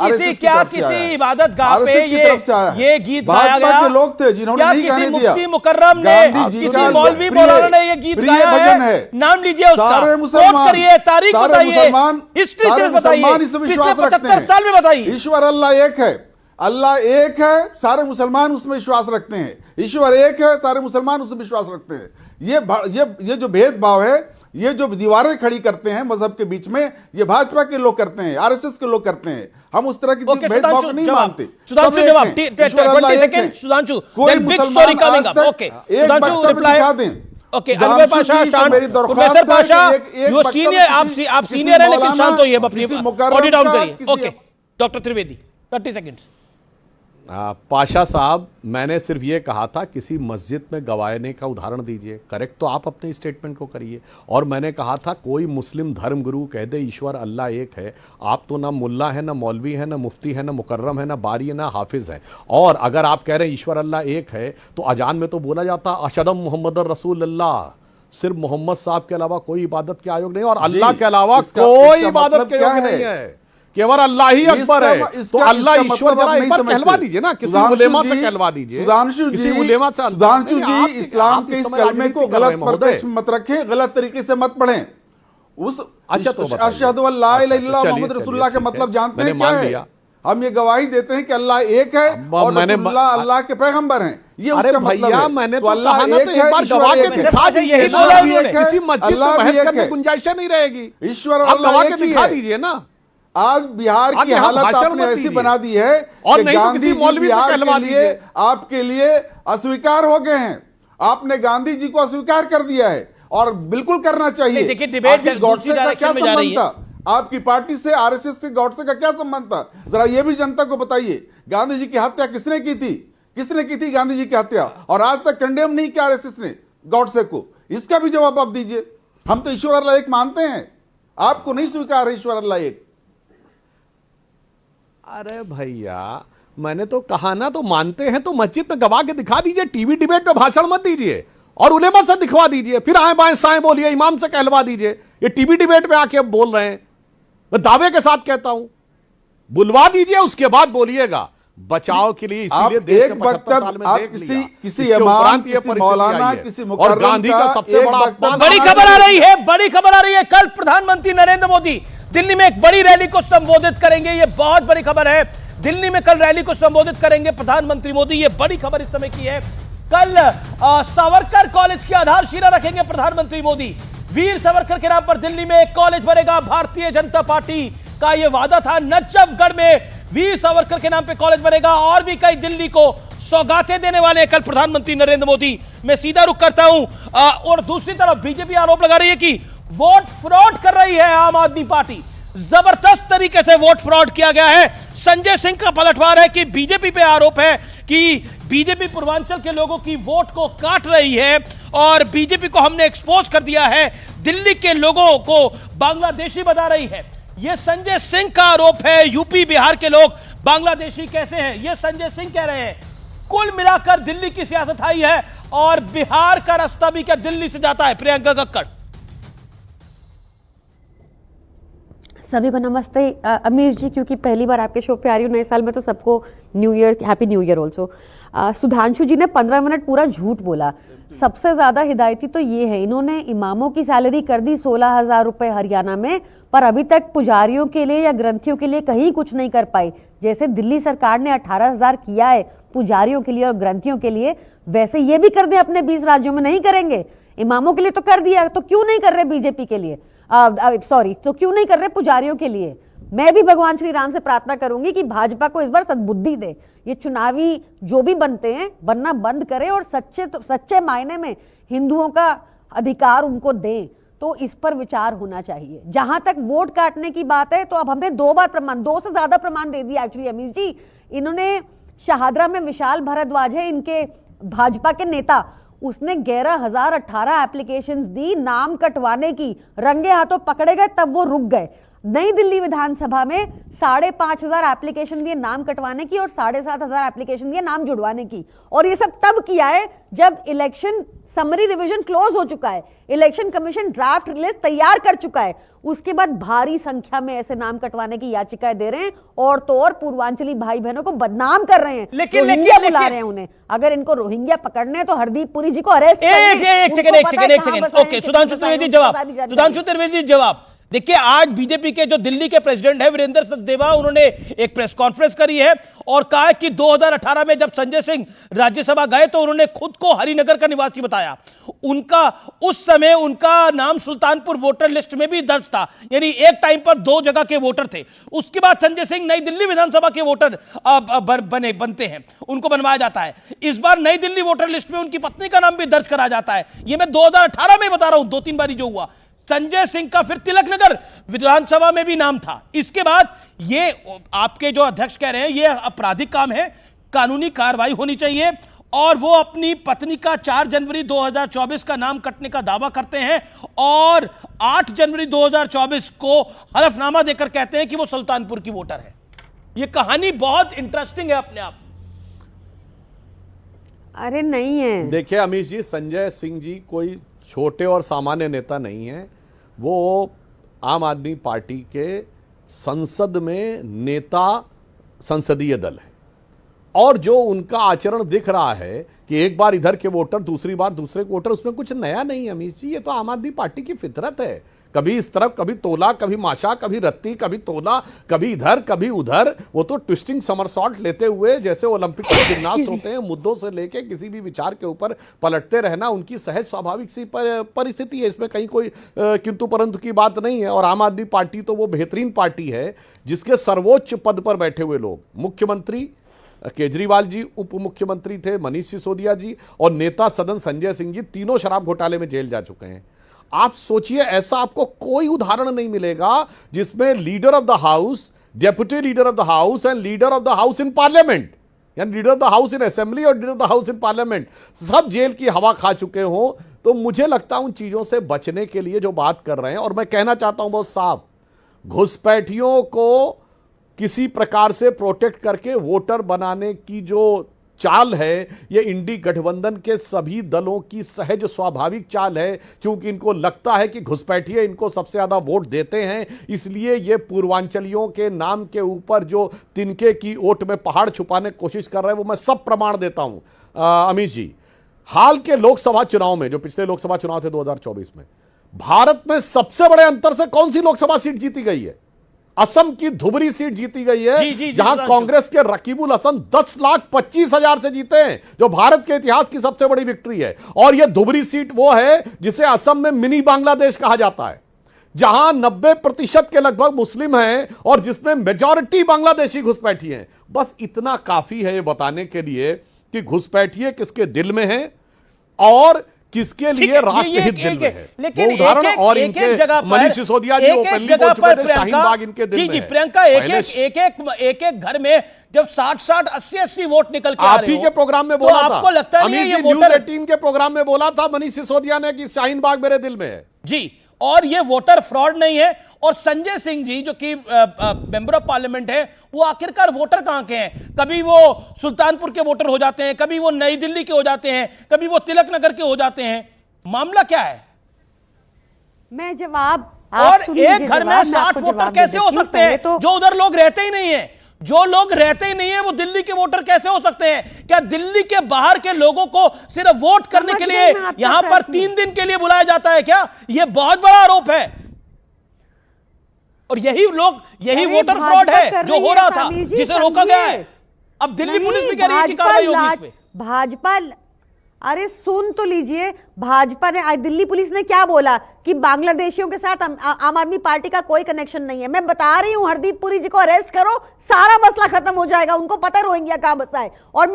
किसी इबादत गाह पे ये गीत गाया गया? लोग थे जिन्होंने क्या किसी मुफ्ती मुकर्रम ने, किसी मौलवी मौलाना ने ये गीत गाया है? नाम लीजिए उसका, कोट करिए, तारीख बताइए, हिस्ट्री से बताइए, पिछले 75 साल में बताइए। ईश्वर अल्लाह एक है, अल्लाह एक है, सारे मुसलमान उसमें विश्वास रखते हैं। ईश्वर एक है, सारे मुसलमान उसमें विश्वास रखते हैं। ये जो भेदभाव है, ये जो दीवारें खड़ी करते हैं मजहब के बीच में, ये भाजपा के लोग करते हैं, आरएसएस के लोग करते हैं। हम उस तरह की भेदभाव को नहीं मानते। सुधांशु जवाब, 20 second Sudhanshu, then big story coming up. Okay Sudhanshu reply. Okay Anwar Pasha, professor Pasha, you senior, आप सीनियर हैं लेकिन शांत होइए, अपनी बॉडी डाउन करिए। Okay doctor Trivedi 30 seconds. Pasha साहब, मैंने सिर्फ ये कहा था किसी मस्जिद में गवाहने का उदाहरण दीजिए, करेक्ट तो आप अपने स्टेटमेंट को करिए। और मैंने कहा था कोई मुस्लिम धर्मगुरु कह दे ईश्वर अल्लाह एक है, आप तो ना मुल्ला है, ना मौलवी है, ना मुफ्ती है, ना मुकर्रम है, ना बारी है, ना हाफिज है। और अगर आप कह रहे हैं ईश्वर अल्लाह एक है, तो अजान में तो बोला जाता अशदम मोहम्मद रसूलुल्लाह, सिर्फ मोहम्मद साहब के अलावा कोई इबादत के आयोग नहीं, और अल्लाह के अलावा कोई इबादत के योग्य नहीं है, केवल अल्लाह ही अकबर है। तो अल्लाह ईश्वर जरा एक बार कहलवा दीजिए ना, किसी उलेमा से कहलवा दीजिए, किसी उलेमा से। सुधांशु जी, इस्लाम के इस कलमे को गलत परिप्रेक्ष्य में मत रखें, गलत तरीके से मत पढ़ें। उस अच्छा तो अशहदु अल्ला इलाहा इल्लल्लाह मोहम्मद रसूलुल्लाह का मतलब जानते हैं क्या है? हम ये गवाही देते हैं कि अल्लाह एक है और रसूलुल्लाह अल्लाह के पैगंबर हैं। ये उसका मतलब है। मैंने तो कहा ना, तो एक बार गवाह के दिखा दीजिए, किसी मस्जिद में बहस करने की गुंजाइश नहीं रहेगी। ईश्वर आप गवाह के दिखा दीजिए ना। आज बिहार की हालत आपने ऐसी बना दी है और नहीं तो किसी मौलवी से कहलवा दीजिए। आपके लिए अस्वीकार हो गए हैं, आपने गांधी जी को अस्वीकार कर दिया है और बिल्कुल करना चाहिए। देखिए डिबेट गॉडसे का क्या संबंध था? आपकी पार्टी से, आरएसएस से गॉडसे का क्या संबंध था? जरा ये भी जनता को बताइए। गांधी जी की हत्या किसने की थी? किसने की थी गांधी जी की हत्या? और आज तक कंडेम नहीं किया आरएसएस ने गॉडसे को। इसका भी जवाब आप दीजिए। हम तो ईश्वर अल्लाह एक मानते हैं, आपको नहीं स्वीकार है ईश्वर अल्लाह एक। अरे भैया, मैंने तो कहा ना, तो मानते हैं तो मस्जिद में गवाह के दिखा दीजिए, टीवी डिबेट में भाषण मत दीजिए और उलेमा से दिखवा दीजिए, फिर आए बाएं साएं बोलिए, इमाम से कहलवा दीजिए। ये टीवी डिबेट में आके अब बोल रहे हैं, मैं दावे के साथ कहता हूं, बुलवा दीजिए, उसके बाद बोलिएगा। बचाव के लिए इसीलिए देश के 75 साल में देख लिया, किसी इमाम, किसी मौलाना, किसी और गांधी का सबसे बड़ा अपमान। बड़ी खबर आ रही है, बड़ी खबर आ रही है। कल प्रधानमंत्री नरेंद्र मोदी दिल्ली में एक बड़ी रैली को संबोधित करेंगे। ये बहुत बड़ी खबर है। दिल्ली में कल रैली को संबोधित करेंगे प्रधानमंत्री मोदी। ये बड़ी खबर इस समय की है। कल सावरकर कॉलेज की आधारशिला रखेंगे प्रधानमंत्री मोदी। वीर सावरकर के नाम पर दिल्ली में एक कॉलेज बनेगा। भारतीय जनता पार्टी का यह वादा था। नजफगढ़ में वीर सावरकर के नाम पे कॉलेज बनेगा। और भी कई दिल्ली को सौगातें देने वाले हैं कल प्रधानमंत्री नरेंद्र मोदी। मैं सीधा रुख करता हूं। और दूसरी तरफ बीजेपी आरोप लगा रही है कि वोट फ्रॉड कर रही है आम आदमी पार्टी। जबरदस्त तरीके से वोट फ्रॉड किया गया है। संजय सिंह का पलटवार है कि बीजेपी पे आरोप है कि बीजेपी पूर्वांचल के लोगों की वोट को काट रही है और बीजेपी को हमने एक्सपोज कर दिया है, दिल्ली के लोगों को बांग्लादेशी बता रही है। यह संजय सिंह का आरोप है। यूपी बिहार के लोग बांग्लादेशी कैसे हैं, यह संजय सिंह कह रहे हैं। कुल मिलाकर दिल्ली की सियासत आई है और बिहार का रास्ता भी क्या दिल्ली से जाता है? प्रियंका कक्कड़। सभी को नमस्ते। अमीर जी, क्योंकि पहली बार आपके शो पे आ रही हूँ नए साल में, तो सबको new year, happy new year also. Sudhanshu ji ने 15 मिनट पूरा झूठ बोला। सबसे ज्यादा हिदायती तो ये है, इन्होंने इमामों की सैलरी कर दी 16,000 रुपए हरियाणा में, पर अभी तक पुजारियों के लिए या ग्रंथियों के लिए कहीं कुछ नहीं कर पाई। जैसे दिल्ली सरकार ने 18,000 किया है पुजारियों के लिए और ग्रंथियों के लिए, वैसे ये भी कर दें अपने 20 राज्यों में। नहीं करेंगे? इमामों के लिए तो कर दिया, तो क्यों नहीं कर रहे बीजेपी के लिए? तो क्यों नहीं कर रहे पुजारियों के लिए? मैं भी भगवान श्री राम से प्रार्थना करूंगी कि भाजपा को इस बार सद्बुद्धि दे। ये चुनावी जो भी बनते हैं बनना बंद करें और सच्चे मायने में हिंदुओं का अधिकार उनको दें। तो इस पर विचार होना चाहिए। जहां तक वोट काटने की बात है, तो अब हमने 2 बार प्रमाण, 2 से ज्यादा प्रमाण दे दिया एक्चुअली अमीर जी। इन्होंने शाहदरा में विशाल भारद्वाज है इनके भाजपा के नेता, उसने 11,018 एप्लीकेशंस दी नाम कटवाने की, रंगे हाथों पकड़े गए, तब वो रुक गए। नई दिल्ली विधानसभा में 5,500 एप्लीकेशन दिए नाम कटवाने की और 7,500 एप्लीकेशन दिए नाम जुड़वाने की, और ये सब तब किया है जब इलेक्शन समरी रिवीजन क्लोज हो चुका है, इलेक्शन कमीशन ड्राफ्ट लिस्ट तैयार कर चुका है। उसके बाद भारी संख्या में ऐसे नाम कटवाने की याचिकाएं दे रहे हैं और तो और पूर्वांचली भाई बहनों को बदनाम कर रहे हैं, रोहिंग्या बुला रहे हैं उन्हें। अगर इनको रोहिंग्या पकड़ने हैं तो हरदीप पुरी जी को अरेस्ट एक सेकंड ओके, सुधांशु त्रिवेदी जवाब। देखिए, आज बीजेपी के जो दिल्ली के प्रेसिडेंट है वीरेंद्र सचदेवा, उन्होंने एक प्रेस कॉन्फ्रेंस करी है और कहा है कि 2018 में जब संजय सिंह राज्यसभा गए तो उन्होंने खुद को हरिनगर का निवासी बताया। उनका उस समय उनका नाम सुल्तानपुर वोटर लिस्ट में भी दर्ज था, यानी एक टाइम पर 2 जगह के वोटर थे। उसके बाद संजय सिंह नई दिल्ली विधानसभा के वोटर बनते हैं, उनको बनवाया जाता है। इस बार नई दिल्ली वोटर लिस्ट में उनकी पत्नी का नाम भी दर्ज करा जाता है। यह मैं 2018 में बता रहा हूं, 2-3 बार जो हुआ। संजय सिंह का फिर तिलकनगर विधानसभा में भी नाम था। इसके बाद ये आपके जो अध्यक्ष कह रहे हैं ये आपराधिक काम है, कानूनी कार्रवाई होनी चाहिए, और वो अपनी पत्नी का 4 जनवरी 2024 का नाम कटने का दावा करते हैं और 8 जनवरी 2024 को हलफनामा देकर कहते हैं कि वो सुल्तानपुर की वोटर है। ये कहानी बहुत इंटरेस्टिंग है अपने आप। अरे नहीं है। देखिए अमीश जी, संजय सिंह जी कोई छोटे और सामान्य नेता नहीं है। वो आम आदमी पार्टी के संसद में नेता संसदीय दल है, और जो उनका आचरण दिख रहा है कि एक बार इधर के वोटर दूसरी बार दूसरे के वोटर, उसमें कुछ नया नहीं है अमीश जी। ये तो आम आदमी पार्टी की फितरत है, कभी इस तरफ कभी तोला, कभी माशा, कभी रत्ती, कभी तोला, कभी इधर कभी उधर। वो तो ट्विस्टिंग समरसॉल्ट लेते हुए जैसे ओलंपिक के जिम्नास्ट होते हैं, मुद्दों से लेके किसी भी विचार के ऊपर पलटते रहना उनकी सहज स्वाभाविक सी परिस्थिति है। इसमें कहीं कोई किंतु परंतु की बात नहीं है। और आम आदमी पार्टी तो वो बेहतरीन पार्टी है जिसके सर्वोच्च पद पर बैठे हुए लोग, मुख्यमंत्री केजरीवाल जी, उप मुख्यमंत्री थे मनीष सिसोदिया जी, और नेता सदन संजय सिंह जी, तीनों शराब घोटाले में जेल जा चुके हैं। आप सोचिए, ऐसा आपको कोई उदाहरण नहीं मिलेगा जिसमें leader of the house, deputy leader of the house and leader of the house in parliament, यानी leader of the house in assembly और leader of the house in parliament, सब जेल की हवा खा चुके हो। तो मुझे लगता है उन चीजों से बचने के लिए जो बात कर रहे हैं, और मैं कहना चाहता हूं बहुत साफ, घुसपैठियों को किसी प्रकार से प्रोटेक्ट करके वोटर बनाने की जो चाल है, ये इंडी गठबंधन के सभी दलों की सहज स्वाभाविक चाल है, क्योंकि इनको लगता है कि घुसपैठिए इनको सबसे ज्यादा वोट देते हैं, इसलिए ये पूर्वांचलियों के नाम के ऊपर जो तिनके की ओट में पहाड़ छुपाने की कोशिश कर रहे हैं, वो मैं सब प्रमाण देता हूं। अमीश जी, हाल के लोकसभा चुनाव में, जो पिछले लोकसभा चुनाव थे 2024 में, भारत में सबसे बड़े अंतर से कौन सी लोकसभा सीट जीती गई है? असम की धुबरी सीट जीती गई है, जहां कांग्रेस के रकीबुल हसन 10,25,000 से जीते हैं, जो भारत के इतिहास की सबसे बड़ी विक्ट्री है। और यह धुबरी सीट वो है जिसे असम में मिनी बांग्लादेश कहा जाता है, जहां 90% के लगभग मुस्लिम हैं और जिसमें मेजॉरिटी बांग्लादेशी घुसपैठी हैं। बस इतना काफी है ये बताने के लिए कि घुसपैठिए किसके दिल में है और किसके लिए राष्ट्रहित दिल में है। लेकिन उदाहरण और इनके मनीष सिसोदिया जी ओपनली बोल चुके थे, शाहीन बाग इनके दिल में है। प्रियंका, एक घर में जब 60, 80 वोट निकल के आ रहे हो, आप ही के प्रोग्राम में बोला था, आपको लगता नहीं है ये न्यूज़ 18 के प्रोग्राम में बोला था मनीष सिसोदिया ने कि शाहीन बाग मेरे दिल में है जी, और ये वोटर फ्रॉड नहीं है। और संजय सिंह जी जो कि मेंबर ऑफ पार्लियामेंट है, वो आखिरकार वोटर कहां के हैं? कभी वो सुल्तानपुर के वोटर हो जाते हैं, कभी वो नई दिल्ली के हो जाते हैं, कभी वो तिलक नगर के हो जाते हैं। मामला क्या है? मैं जवाब, और एक घर में 60 वोटर कैसे हो सकते हैं जो उधर लोग रहते ही नहीं है? जो लोग रहते ही नहीं है वो दिल्ली के वोटर कैसे हो सकते हैं? क्या दिल्ली के बाहर के लोगों को सिर्फ वोट करने के लिए यहां पर 3 दिन के लिए बुलाया जाता है क्या? यह बहुत बड़ा आरोप है, और यही वोटर फ्रॉड है जो हो रहा था, जिसे रोका गया है। अब दिल्ली पुलिस भी कह रही है कि कार्रवाई होगी इस पे। भाजपा, अरे सुन तो लीजिए, भाजपा ने, दिल्ली पुलिस ने क्या बोला कि बांग्लादेशियों के साथ आम आदमी पार्टी का कोई कनेक्शन नहीं है। मैं बता रही हूं, हरदीप पुरी जी को अरेस्ट करो, सारा मसला खत्म हो जाएगा। उनको पता है रोहिंग्या कहां बसा है। और